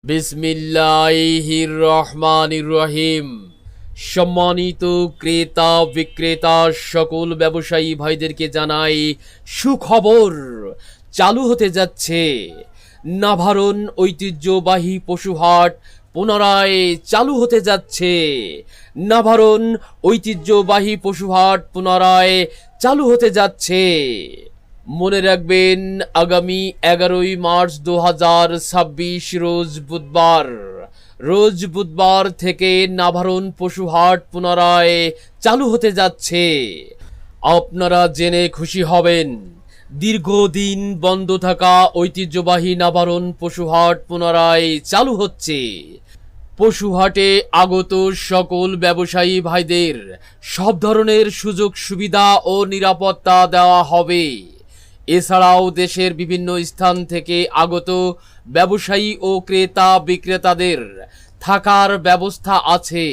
বিসমিল্লাহির রহমানির রহিম। সম্মানিত ক্রেতা বিক্রেতা সকল ব্যবসায়ী ভাইদেরকে জানাই সুখবর। চালু হতে যাচ্ছে নাভারণ ঐতিহ্যবাহী পশুহাট পুনরায় চালু হতে যাচ্ছে। নাভারণ ঐতিহ্যবাহী পশুহাট পুনরায় চালু হতে যাচ্ছে। মনে রাখবেন, আগামী 11ই মার্চ 2026 রোজ বুধবার থেকে নাভারণ পশুহাট পুনরায় চালু হতে যাচ্ছে। আপনারা জেনে খুশি হবেন, দীর্ঘদিন বন্ধ থাকা ঐতিহ্যবাহী নাভারণ পশুহাট পুনরায় চালু হচ্ছে। পশুহাটে আগত সকল ব্যবসায়ী ভাইদের সব ধরনের সুযোগ সুবিধা ও নিরাপত্তা দেওয়া হবে। এছাড়াও দেশের বিভিন্ন স্থান থেকে আগত ব্যবসায়ী ও ক্রেতা বিক্রেতাদের থাকার ব্যবস্থা আছে।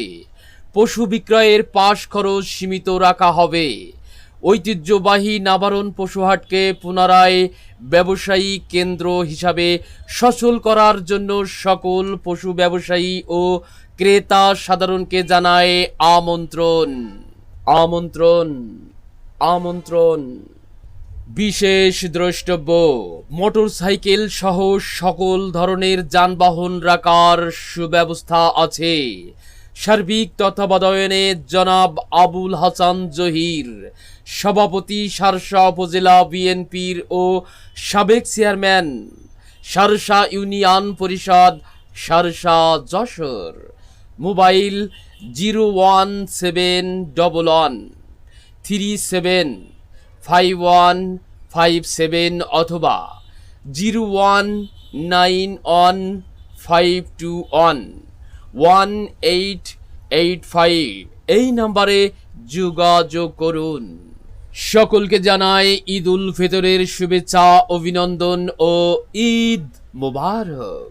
পশু বিক্রয়ের পাশ খরচ সীমিত রাখা হবে। ঐতিহ্যবাহী নাভারণ পশুহাটকে পুনরায় ব্যবসায়ী কেন্দ্র হিসাবে সচল করার জন্য সকল পশু ব্যবসায়ী ও ক্রেতা সাধারণকে জানায় আমন্ত্রণ আমন্ত্রণ আমন্ত্রণ। বিশেষ দ্রষ্টব্য, মোটরসাইকেল সহ সকল ধরনের যানবাহন রাখার সুব্যবস্থা আছে। সার্বিক তত্ত্বাবধানে জনাব আবুল হাসান জহির, সভাপতি শার্শা উপজেলা বিএনপির ও সাবেক চেয়ারম্যান শার্শা ইউনিয়ন পরিষদ শার্শা যশোর। মোবাইল 01711375157 অথবা 01915211885 এই নম্বরে যোগাযোগ করুন। সকলকে জানাই ঈদ উল ফিতরের শুভেচ্ছা, অভিনন্দন ও ঈদ মোবারক।